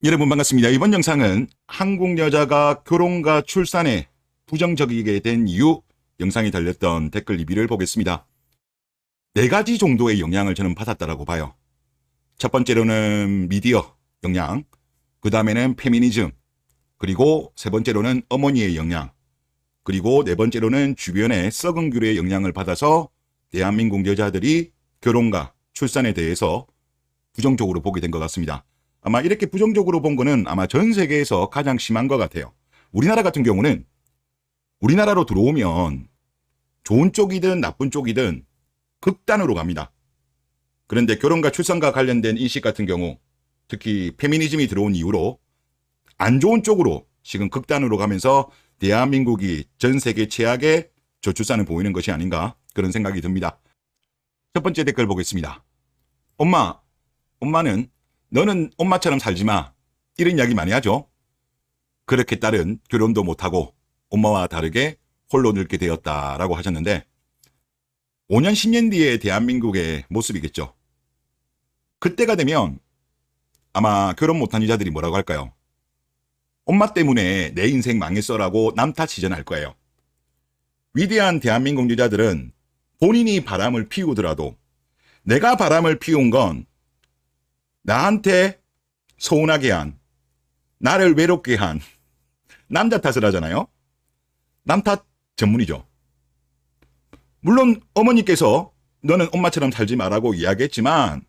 여러분 반갑습니다. 이번 영상은 한국 여자가 결혼과 출산에 부정적이게 된 이유 영상이 달렸던 댓글 리뷰를 보겠습니다. 4가지 정도의 영향을 저는 받았다라고 봐요. 첫 번째로는 미디어 영향, 그 다음에는 페미니즘, 그리고 세 번째로는 어머니의 영향, 그리고 네 번째로는 주변의 썩은 규례의 영향을 받아서 대한민국 여자들이 결혼과 출산에 대해서 부정적으로 보게 된 것 같습니다. 아마 이렇게 부정적으로 본 거는 아마 전 세계에서 가장 심한 것 같아요. 우리나라 같은 경우는 우리나라로 들어오면 좋은 쪽이든 나쁜 쪽이든 극단으로 갑니다. 그런데 결혼과 출산과 관련된 인식 같은 경우 특히 페미니즘이 들어온 이후로 안 좋은 쪽으로 지금 극단으로 가면서 대한민국이 전 세계 최악의 저출산을 보이는 것이 아닌가 그런 생각이 듭니다. 첫 번째 댓글 보겠습니다. 엄마는 너는 엄마처럼 살지 마. 이런 이야기 많이 하죠. 그렇게 딸은 결혼도 못하고 엄마와 다르게 홀로 늙게 되었다라고 하셨는데 5년 10년 뒤의 대한민국의 모습이겠죠. 그때가 되면 아마 결혼 못한 여자들이 뭐라고 할까요? 엄마 때문에 내 인생 망했어라고 남 탓이전할 거예요. 위대한 대한민국 여자들은 본인이 바람을 피우더라도 내가 바람을 피운 건 나한테 서운하게 한, 나를 외롭게 한 남자 탓을 하잖아요. 남 탓 전문이죠. 물론 어머니께서 너는 엄마처럼 살지 말라고 이야기했지만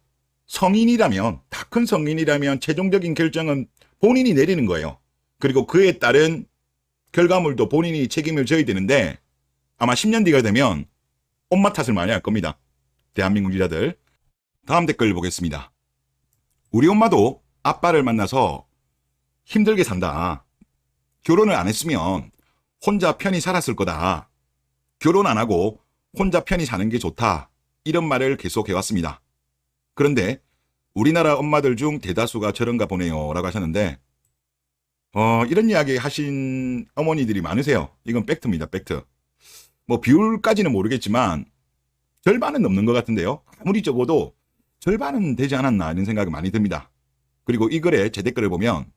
성인이라면, 다 큰 성인이라면 최종적인 결정은 본인이 내리는 거예요. 그리고 그에 따른 결과물도 본인이 책임을 져야 되는데 아마 10년 뒤가 되면 엄마 탓을 많이 할 겁니다. 대한민국 여자들. 다음 댓글 보겠습니다. 우리 엄마도 아빠를 만나서 힘들게 산다. 결혼을 안 했으면 혼자 편히 살았을 거다. 결혼 안 하고 혼자 편히 사는 게 좋다. 이런 말을 계속 해왔습니다. 그런데 우리나라 엄마들 중 대다수가 저런가 보네요 라고 하셨는데 이런 이야기 하신 어머니들이 많으세요. 이건 팩트입니다. 팩트. 뭐 비율까지는 모르겠지만 절반은 넘는 것 같은데요. 아무리 적어도 절반은 되지 않았나 이런 생각이 많이 듭니다. 그리고 이 글에 제 댓글을 보면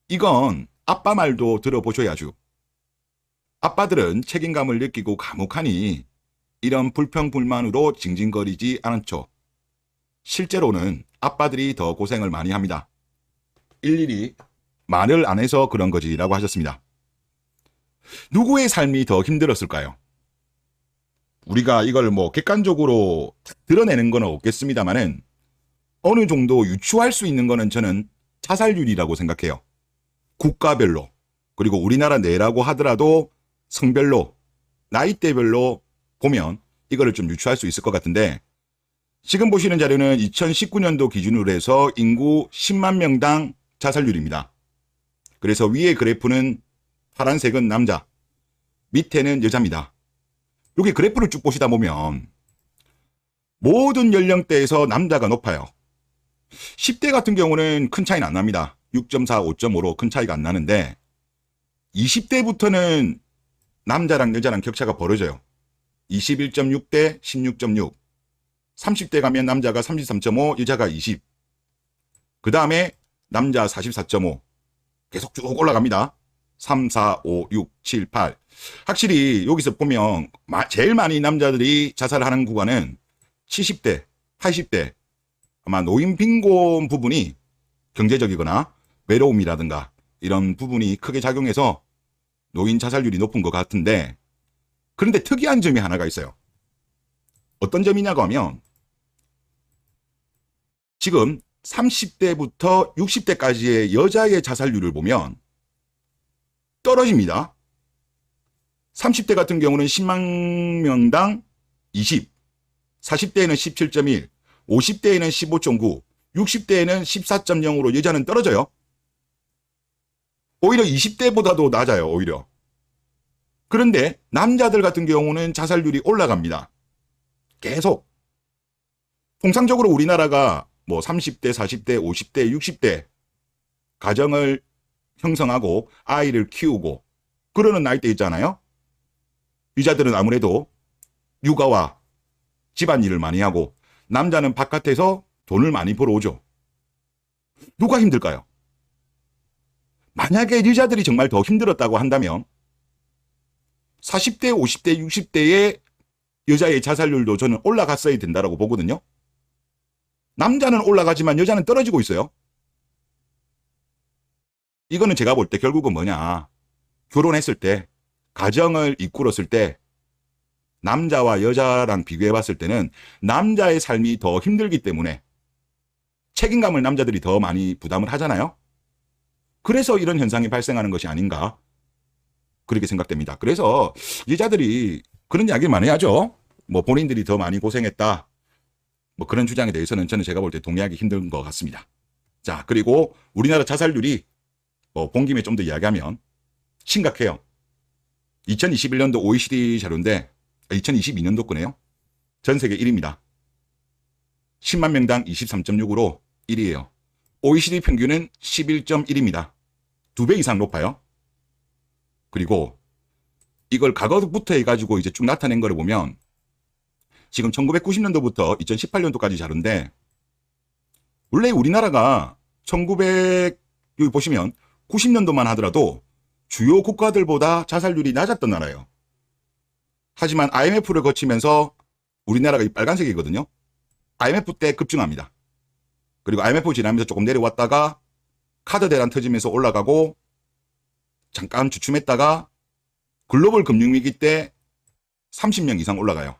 이건 아빠 말도 들어보셔야죠. 아빠들은 책임감을 느끼고 감옥하니 이런 불평불만으로 징징거리지 않죠. 실제로는 아빠들이 더 고생을 많이 합니다. 일일이 말을 안 해서 그런 거지라고 하셨습니다. 누구의 삶이 더 힘들었을까요? 우리가 이걸 뭐 객관적으로 드러내는 건 없겠습니다만은 어느 정도 유추할 수 있는 거는 저는 자살률이라고 생각해요. 국가별로 그리고 우리나라 내라고 하더라도 성별로 나이대별로 보면 이거를 좀 유추할 수 있을 것 같은데 지금 보시는 자료는 2019년도 기준으로 해서 인구 10만 명당 자살률입니다. 그래서 위에 그래프는 파란색은 남자, 밑에는 여자입니다. 여기 그래프를 쭉 보시다 보면 모든 연령대에서 남자가 높아요. 10대 같은 경우는 큰 차이는 안 납니다. 6.4, 5.5로 큰 차이가 안 나는데 20대부터는 남자랑 여자랑 격차가 벌어져요. 21.6대 16.6. 30대 가면 남자가 33.5, 여자가 20. 그 다음에 남자 44.5. 계속 쭉 올라갑니다. 3, 4, 5, 6, 7, 8. 확실히 여기서 보면 제일 많이 남자들이 자살하는 구간은 70대, 80대. 아마 노인 빈곤 부분이 경제적이거나 외로움이라든가 이런 부분이 크게 작용해서 노인 자살률이 높은 것 같은데 그런데 특이한 점이 하나가 있어요. 어떤 점이냐고 하면 지금 30대부터 60대까지의 여자의 자살률을 보면 떨어집니다. 30대 같은 경우는 10만 명당 20, 40대에는 17.1, 50대에는 15.9, 60대에는 14.0으로 여자는 떨어져요. 오히려 20대보다도 낮아요. 오히려. 그런데 남자들 같은 경우는 자살률이 올라갑니다. 계속. 통상적으로 우리나라가 뭐 30대, 40대, 50대, 60대 가정을 형성하고 아이를 키우고 그러는 나이대 있잖아요. 여자들은 아무래도 육아와 집안일을 많이 하고 남자는 바깥에서 돈을 많이 벌어오죠. 누가 힘들까요? 만약에 여자들이 정말 더 힘들었다고 한다면 40대, 50대, 60대의 여자의 자살률도 저는 올라갔어야 된다고 보거든요. 남자는 올라가지만 여자는 떨어지고 있어요. 이거는 제가 볼 때 결국은 뭐냐. 결혼했을 때, 가정을 이끌었을 때 남자와 여자랑 비교해 봤을 때는 남자의 삶이 더 힘들기 때문에 책임감을 남자들이 더 많이 부담을 하잖아요. 그래서 이런 현상이 발생하는 것이 아닌가 그렇게 생각됩니다. 그래서 여자들이 그런 이야기를 많이 하죠. 뭐 본인들이 더 많이 고생했다. 뭐 그런 주장에 대해서는 저는 제가 볼 때 동의하기 힘든 것 같습니다. 자, 그리고 우리나라 자살률이 본 김에 좀 더 이야기하면 심각해요. 2021년도 OECD 자료인데 2022년도 거네요. 전 세계 1위입니다. 10만 명당 23.6으로 1위예요. OECD 평균은 11.1입니다. 2배 이상 높아요. 그리고 이걸 과거부터 해가지고 이제 쭉 나타낸 거를 보면 지금 1990년도부터 2018년도까지 자료인데 원래 우리나라가 여기 보시면 90년도만 하더라도 주요 국가들보다 자살률이 낮았던 나라예요. 하지만 IMF를 거치면서 우리나라가 이 빨간색이거든요. IMF 때 급증합니다. 그리고 IMF 지나면서 조금 내려왔다가 카드 대란 터지면서 올라가고 잠깐 주춤했다가 글로벌 금융위기 때 30명 이상 올라가요.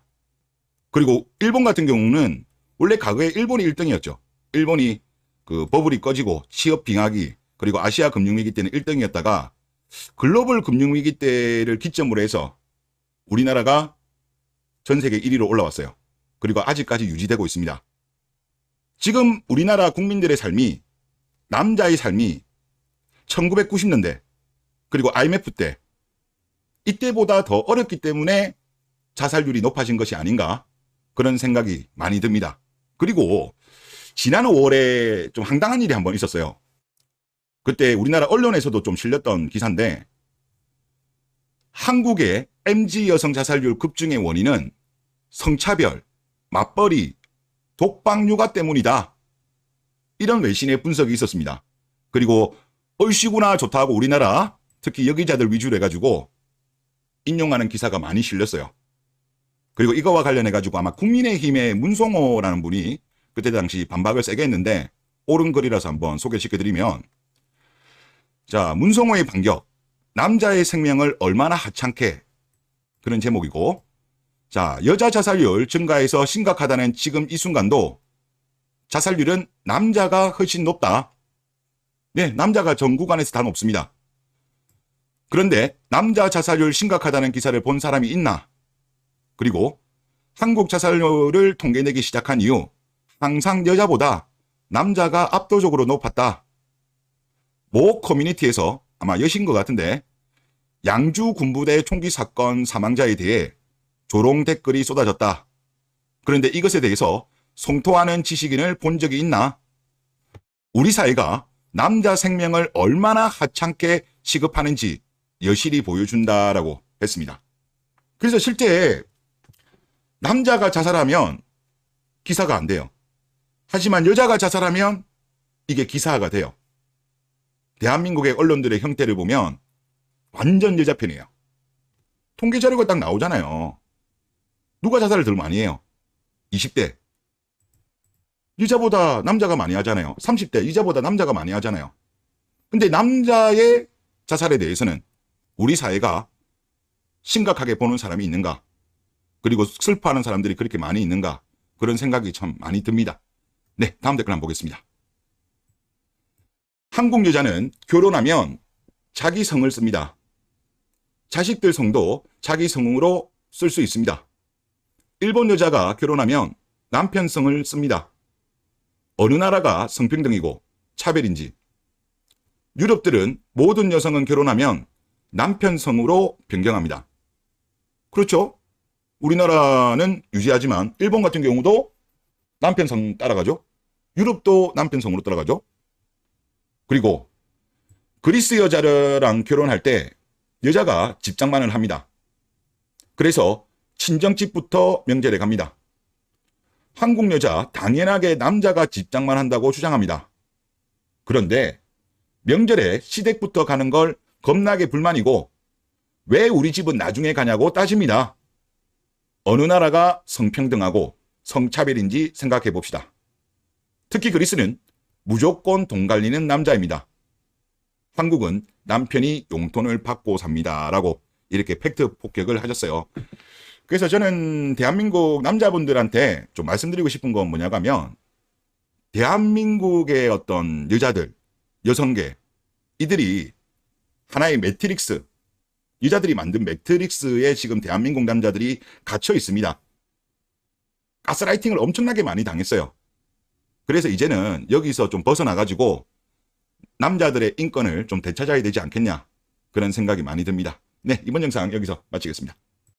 그리고 일본 같은 경우는 원래 과거에 일본이 1등이었죠. 일본이 그 버블이 꺼지고 취업 빙하기 그리고 아시아 금융위기 때는 1등이었다가 글로벌 금융위기 때를 기점으로 해서 우리나라가 전 세계 1위로 올라왔어요. 그리고 아직까지 유지되고 있습니다. 지금 우리나라 국민들의 삶이 남자의 삶이 1990년대 그리고 IMF 때 이때보다 더 어렵기 때문에 자살률이 높아진 것이 아닌가 그런 생각이 많이 듭니다. 그리고 지난 5월에 좀 황당한 일이 한번 있었어요. 그때 우리나라 언론에서도 좀 실렸던 기사인데 한국의 MZ 여성 자살률 급증의 원인은 성차별, 맞벌이, 독방 육아 때문이다. 이런 외신의 분석이 있었습니다. 그리고 얼씨구나 좋다고 우리나라 특히 여기자들 위주로 해가지고 인용하는 기사가 많이 실렸어요. 그리고 이거와 관련해가지고 아마 국민의힘의 문성호라는 분이 그때 당시 반박을 세게 했는데 옳은 글이라서 한번 소개시켜드리면 자, 문성호의 반격. 남자의 생명을 얼마나 하찮게 그런 제목이고 자, 여자 자살률 증가해서 심각하다는 지금 이 순간도 자살률은 남자가 훨씬 높다. 네, 남자가 전 구간에서 다 높습니다. 그런데 남자 자살률 심각하다는 기사를 본 사람이 있나? 그리고 한국 자살률을 통계내기 시작한 이후 항상 여자보다 남자가 압도적으로 높았다. 모 커뮤니티에서 아마 여신 것 같은데 양주 군부대 총기 사건 사망자에 대해 조롱 댓글이 쏟아졌다. 그런데 이것에 대해서 성토하는 지식인을 본 적이 있나? 우리 사회가 남자 생명을 얼마나 하찮게 취급하는지 여실히 보여준다라고 했습니다. 그래서 실제 남자가 자살하면 기사가 안 돼요. 하지만 여자가 자살하면 이게 기사가 돼요. 대한민국의 언론들의 형태를 보면 완전 여자 편이에요. 통계 자료가 딱 나오잖아요. 누가 자살을 더 많이 해요? 20대. 여자보다 남자가 많이 하잖아요. 30대. 여자보다 남자가 많이 하잖아요. 근데 남자의 자살에 대해서는 우리 사회가 심각하게 보는 사람이 있는가? 그리고 슬퍼하는 사람들이 그렇게 많이 있는가? 그런 생각이 참 많이 듭니다. 네, 다음 댓글 한번 보겠습니다. 한국 여자는 결혼하면 자기 성을 씁니다. 자식들 성도 자기 성으로 쓸 수 있습니다. 일본 여자가 결혼하면 남편 성을 씁니다. 어느 나라가 성평등이고 차별인지. 유럽들은 모든 여성은 결혼하면 남편 성으로 변경합니다. 그렇죠? 우리나라는 유지하지만 일본 같은 경우도 남편 성 따라가죠. 유럽도 남편 성으로 따라가죠. 그리고 그리스 여자랑 결혼할 때 여자가 집장만을 합니다. 그래서 친정집부터 명절에 갑니다. 한국 여자 당연하게 남자가 집장만 한다고 주장합니다. 그런데 명절에 시댁부터 가는 걸 겁나게 불만이고 왜 우리 집은 나중에 가냐고 따집니다. 어느 나라가 성평등하고 성차별인지 생각해 봅시다. 특히 그리스는 무조건 돈 갈리는 남자입니다. 한국은 남편이 용돈을 받고 삽니다. 라고 이렇게 팩트 폭격을 하셨어요. 그래서 저는 대한민국 남자분들한테 좀 말씀드리고 싶은 건 뭐냐고 하면 대한민국의 어떤 여자들, 여성계, 이들이 하나의 매트릭스, 여자들이 만든 매트릭스에 지금 대한민국 남자들이 갇혀 있습니다. 가스라이팅을 엄청나게 많이 당했어요. 그래서 이제는 여기서 좀 벗어나가지고 남자들의 인권을 좀 되찾아야 되지 않겠냐, 그런 생각이 많이 듭니다. 네, 이번 영상 여기서 마치겠습니다.